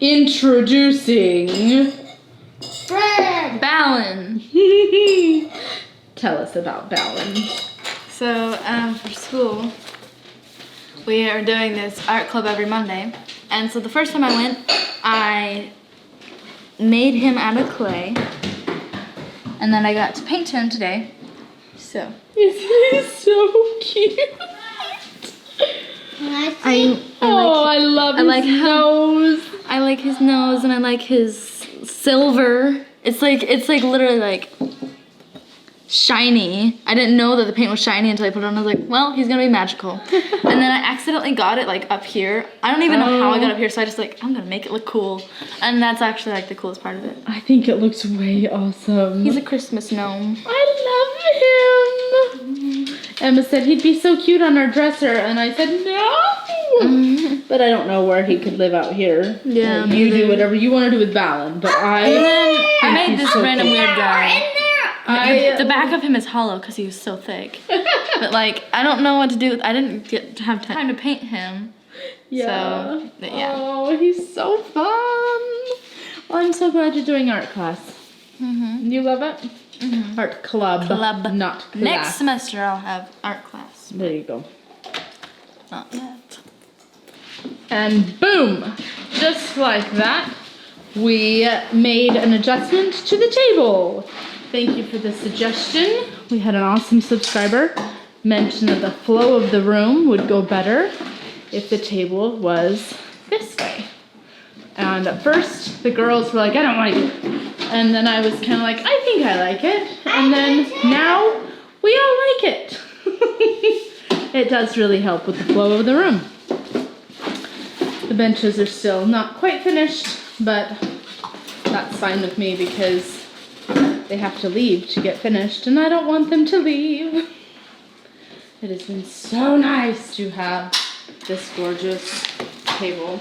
Introducing Fred! Balin. Tell us about Balin. So, for school, we are doing this art club every Monday. And so the first time I went, I made him out of clay. And then I got to paint him today. So. He's so cute. I love his nose. I like his nose and I like his silver. It's like literally like shiny. I didn't know that the paint was shiny until I put it on. I was like, well, he's gonna be magical. And then I accidentally got it like up here. I don't even know how I got up here, so I just like, I'm gonna make it look cool. And that's actually like the coolest part of it. I think it looks way awesome. He's a Christmas gnome. I love him. Emma said he'd be so cute on our dresser, and I said no. But I don't know where he could live out here. Yeah, you do whatever you want to do with Balin, but I made this random weird guy. The back of him is hollow because he was so thick. But like, I don't know what to do. I didn't get to have time to paint him. Yeah. So, yeah. Oh, he's so fun. Well, I'm so glad you're doing art class. You love it? Art club. Not class. Next semester I'll have art class. There you go. Not yet. And boom! Just like that, we made an adjustment to the table. Thank you for the suggestion. We had an awesome subscriber mention that the flow of the room would go better if the table was this way. And at first, the girls were like, I don't like it. And then I was kind of like, I think I like it. And then now, we all like it. It does really help with the flow of the room. The benches are still not quite finished, but that's fine with me because they have to leave to get finished, and I don't want them to leave. It has been so nice to have this gorgeous table.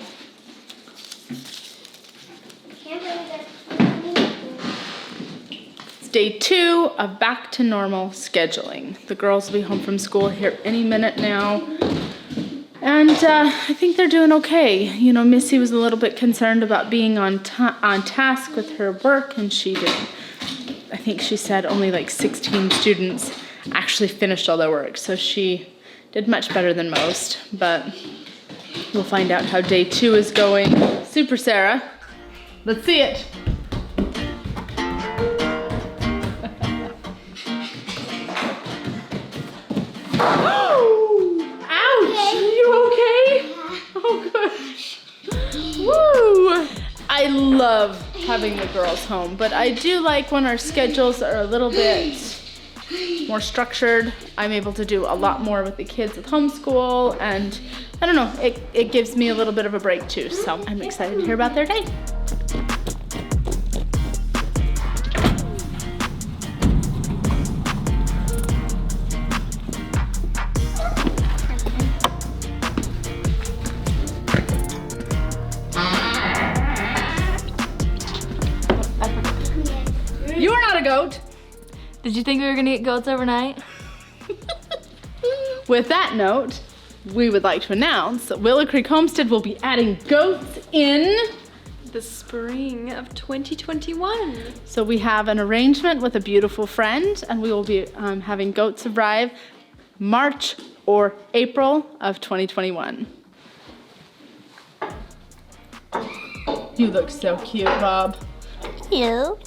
It's day 2 of back to normal scheduling. The girls will be home from school here any minute now. And I think they're doing okay. You know, Missy was a little bit concerned about being on task with her work, and she did. I think she said only like 16 students actually finished all their work, so she did much better than most, but we'll find out how day 2 is going. Super Sarah, let's see it. Ouch, are you okay? Oh gosh. Woo! I love having the girls home, but I do like when our schedules are a little bit more structured. I'm able to do a lot more with the kids with homeschool, and I don't know, it gives me a little bit of a break too, so I'm excited to hear about their day. You're not a goat. Did you think we were gonna get goats overnight? With that note, we would like to announce that Willow Creek Homestead will be adding goats in the spring of 2021. So we have an arrangement with a beautiful friend, and we will be having goats arrive March or April of 2021. You look so cute, Bob. You.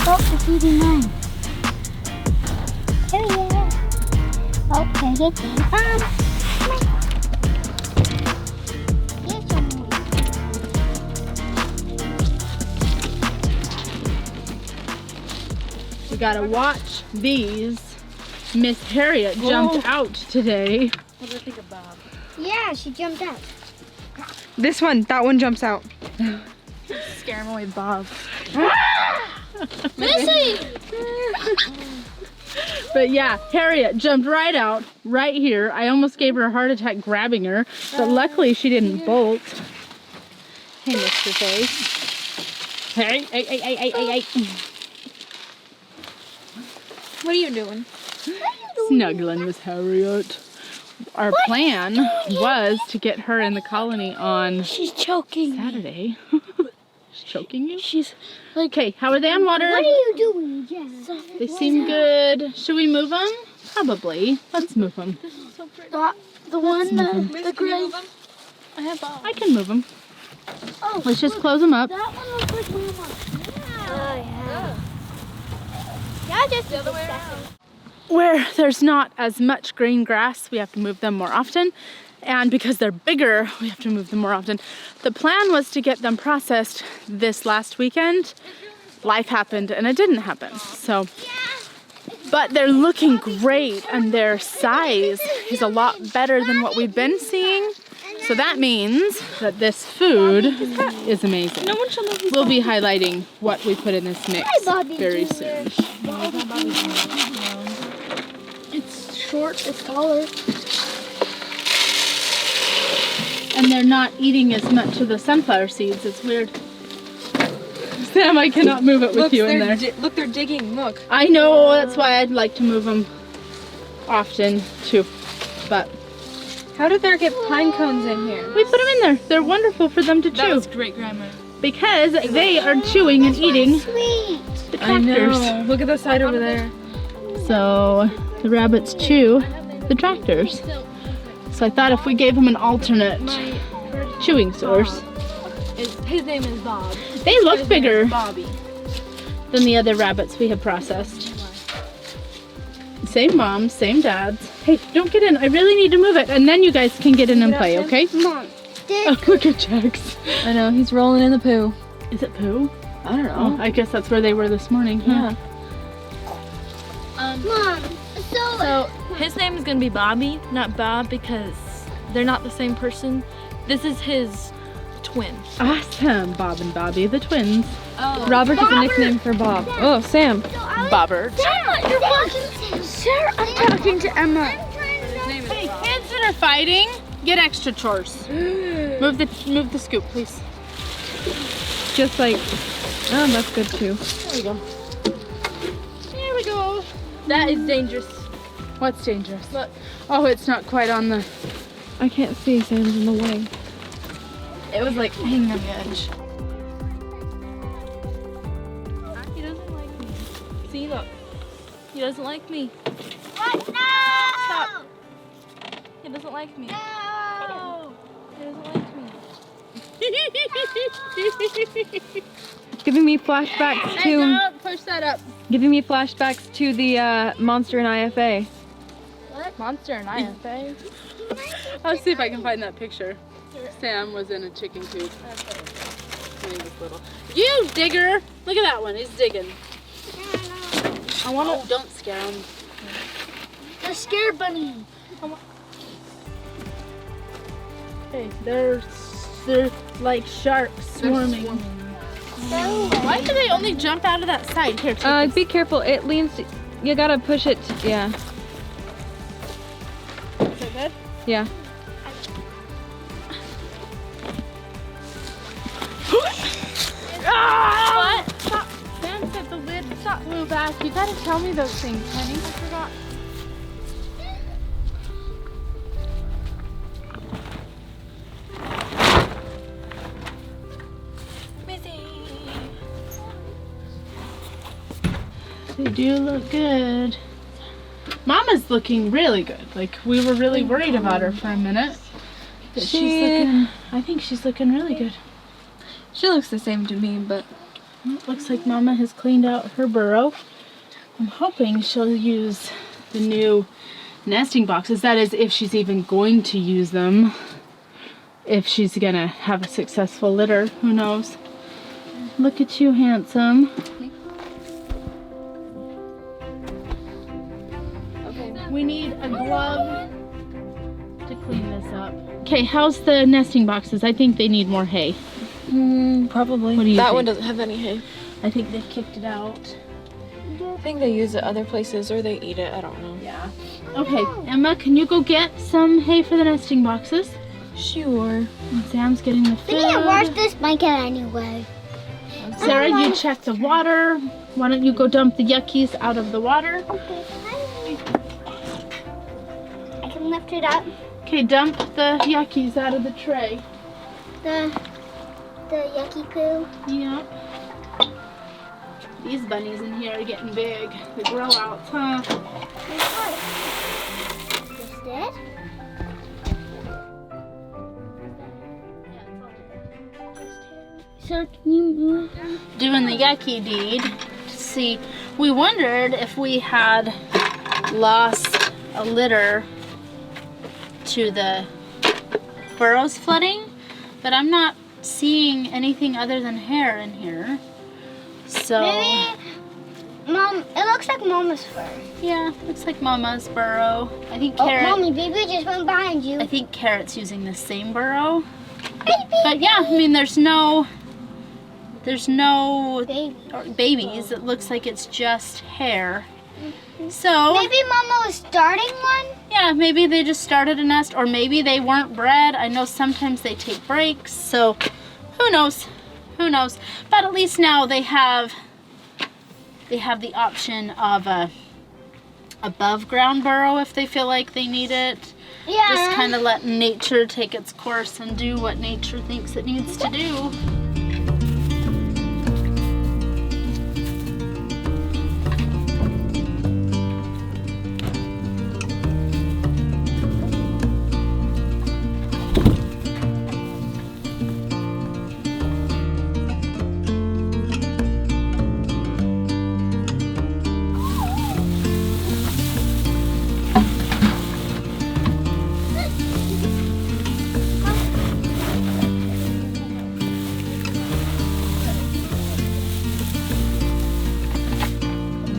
Oh, it's eating mine. Oh yeah. Okay, get in. Come on. Here's some more. We gotta watch these. Miss Harriet jumped out today. What do you think of Bob? Yeah, she jumped out. This one, that one jumps out. Scare him away, Bob. Missy! But yeah, Harriet jumped right out, right here. I almost gave her a heart attack grabbing her, but luckily she didn't bolt. Hey, Mr. Face. Hey. What are you doing? Snuggling with Harriet. Our plan was to get her in the colony on She's choking me. Saturday. She's choking you? She's like, Okay, how are they on water? what are you doing? Yeah. They seem good. Should we move them? Probably. Let's move them. The one, the gray. I have all. I can move them. Oh, Let's just close them up. that one looks like Mama. Oh, yeah. Yeah, just the other way around. Where there's not as much green grass, we have to move them more often. And because they're bigger, we have to move them more often. The plan was to get them processed this last weekend. Life happened and it didn't happen. So, but they're looking great and their size is a lot better than what we've been seeing. So that means that this food is amazing. No one shall know who's We'll be highlighting what we put in this mix Bobby very Jr. soon. It's short, it's taller. And they're not eating as much of the sunflower seeds. It's weird. Sam, I cannot move it with Look, you in there. look, they're digging. Look. I know, that's why I'd like to move them often too. But How did there get pine cones in here? we put them in there. They're wonderful for them to That chew was great, Grandma. because they are chewing and eating Sweet. the I tractors. know. Look at the side over there. So the rabbits chew the tractors. So I thought if we gave them an alternate chewing source, His name is Bob. they look bigger Bobby. than the other rabbits we have processed. Same moms, same dads. Hey, don't get in. I really need to move it, and then you guys can get in and play, okay? Mom, Oh, look at Jax. I know, he's rolling in the poo. Is it poo? I don't Oh, know. I guess that's where they were this morning. Huh? Mom, So his name is gonna be Bobby, not Bob, because they're not the same person. This is his twin. Awesome, Bob and Bobby, the twins. Robert is a nickname for Bob. Oh, Sam. Bobbert. Sarah, you're watching. Sarah, I'm talking to Emma. Hey, kids that are fighting, get extra chores. Move the scoop, please. Just like, oh, that's good too. There we go. There we go. That is dangerous. What's dangerous? Look. Oh, it's not quite on the. I can't see, Sam's in the way. It was like hanging on the edge. He doesn't like me. See, look. He doesn't like me. What? No! Stop. He doesn't like me. No! He doesn't like me. Giving me flashbacks to, Push that up. giving me flashbacks to the monster in IFA. Monster and IFA. I'll see if I can find that picture. Sam was in a chicken coop when he was little. You digger! Look at that one. He's digging. I want to. Oh, don't scare him. The scare bunny. Hey, they're like sharks swarming. Why do they only jump out of that side? Here, take this. Be careful, it leans, you gotta push it, yeah. Is that good? Yeah. What? Stop. Sam said the lid flew back. You gotta tell me those things, honey. I forgot. They do look good. Mama's looking really good. Like, we were really worried about her for a minute. But I think she's looking really good. She looks the same to me, but Well, it looks like Mama has cleaned out her burrow. I'm hoping she'll use the new nesting boxes. That is, if she's even going to use them. If she's gonna have a successful litter, who knows? Look at you, handsome. We need a glove to clean this up. Okay, how's the nesting boxes? I think they need more hay. probably. What do you that think? one doesn't have any hay. I think they've kicked it out. I think they use it other places or they eat it, I don't know. Yeah. Okay, Emma, can you go get some hay for the nesting boxes? Sure. And Sam's getting the food. We can't wash this blanket anyway. Sam's Sarah, you check the water. Why don't you go dump the yuckies out of the water? Okay. I can lift it up. Okay, dump the yuckies out of the tray. The yucky poo. Yep. These bunnies in here are getting big. They grow out, huh? Just it. So can you move? Doing the yucky deed to see. We wondered if we had lost a litter to the burrows flooding, but I'm not seeing anything other than hair in here. So Maybe, Mom, it looks like Mama's fur. yeah, looks like Mama's burrow. I think Oh, Carrot. Mommy, baby just went behind you. I think Carrot's using the same burrow. Baby. But yeah, I mean, there's no Baby. babies. It looks like it's just hair. So Maybe Mama was starting one? yeah, maybe they just started a nest, or maybe they weren't bred. I know sometimes they take breaks, so who knows? Who knows? But at least now they have the option of a above ground burrow if they feel like they need it. Yeah. Just kind of let nature take its course and do what nature thinks it needs to do.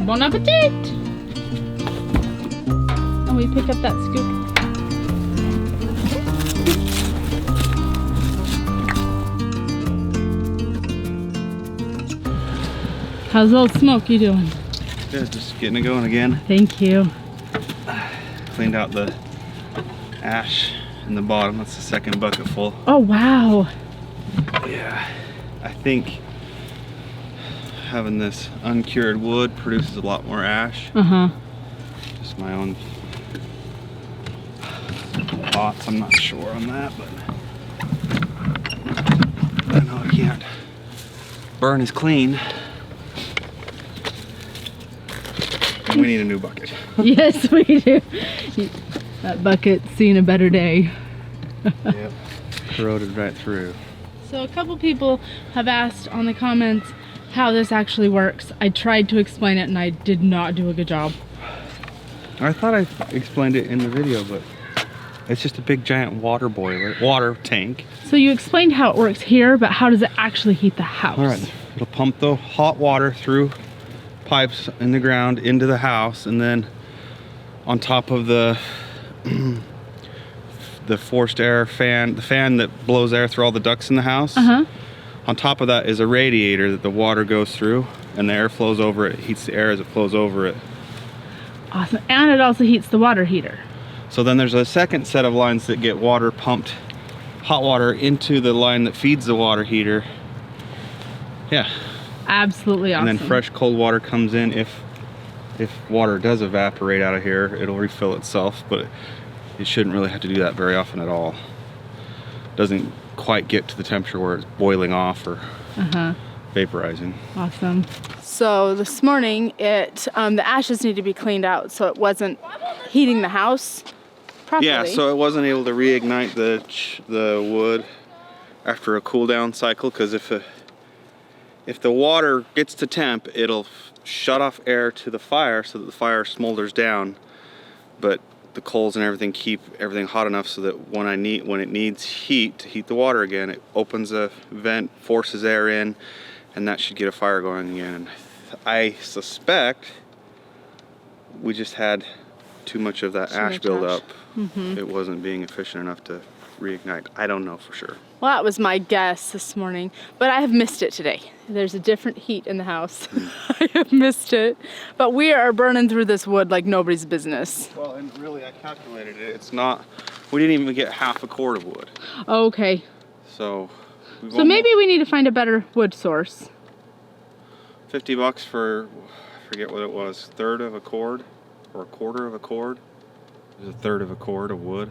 Bon appetit! And we pick up that scoop. How's old Smokey doing? Good, just getting it going again. Thank you. Cleaned out the ash in the bottom. That's the second bucket full. Oh, wow. Yeah, I think having this uncured wood produces a lot more ash. Uh-huh. Just my own thoughts. I'm not sure on that, but I know I can't burn as clean. And we need a new bucket. Yes, we do. That bucket's seen a better day. Yep, corroded right through. So a couple people have asked on the comments how this actually works. I tried to explain it and I did not do a good job. I thought I explained it in the video, but it's just a big giant water boiler, water tank. So you explained how it works here, but how does it actually heat the house? All right, it'll pump the hot water through pipes in the ground into the house, and then on top of the forced air fan, the fan that blows air through all the ducts in the house. Uh-huh. On top of that is a radiator that the water goes through, and the air flows over it, heats the air as it flows over it. Awesome. And it also heats the water heater. So then there's a second set of lines that get water pumped, hot water into the line that feeds the water heater. Yeah. Absolutely awesome. And then fresh cold water comes in. If water does evaporate out of here, it'll refill itself, but it shouldn't really have to do that very often at all. Doesn't quite get to the temperature where it's boiling off or vaporizing. Awesome. So this morning, the ashes need to be cleaned out so it wasn't heating the house properly. Yeah, so it wasn't able to reignite the wood after a cool down cycle, because if the water gets to temp, it'll shut off air to the fire so that the fire smolders down, but the coals and everything keep everything hot enough so that when it needs heat to heat the water again, it opens a vent, forces air in, and that should get a fire going again. And I suspect we just had too much of that ash buildup. It wasn't being efficient enough to reignite. I don't know for sure. Well, that was my guess this morning, but I have missed it today. There's a different heat in the house. I have missed it, but we are burning through this wood like nobody's business. Well, and really, I calculated it. It's not. We didn't even get half a cord of wood. Okay. So. So maybe we need to find a better wood source. $50 for, I forget what it was, third of a cord or a quarter of a cord. It was a third of a cord of wood.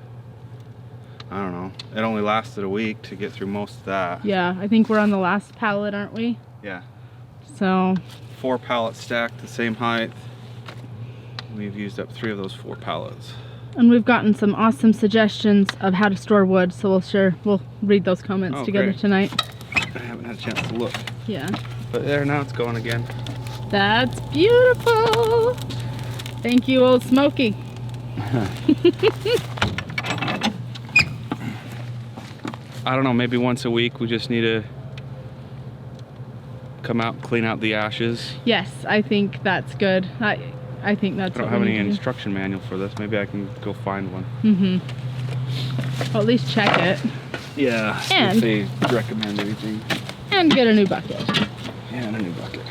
I don't know. It only lasted a week to get through most of that. Yeah, I think we're on the last pallet, aren't we? Yeah. So 4 pallets stacked the same height. We've used up 3 of those 4 pallets. and we've gotten some awesome suggestions of how to store wood, so we'll read those comments together great. tonight. I haven't had a chance to look. Yeah. But there, now it's going again. That's beautiful. Thank you, Old Smoky. I don't know, maybe once a week we just need to come out and clean out the ashes. Yes, I think that's good. I think that's I don't have any instruction manual for this. Maybe I can go find one. Mm-hmm. Well, at least check it. Yeah, And- if they recommend anything. And get a new bucket. Yeah, and a new bucket.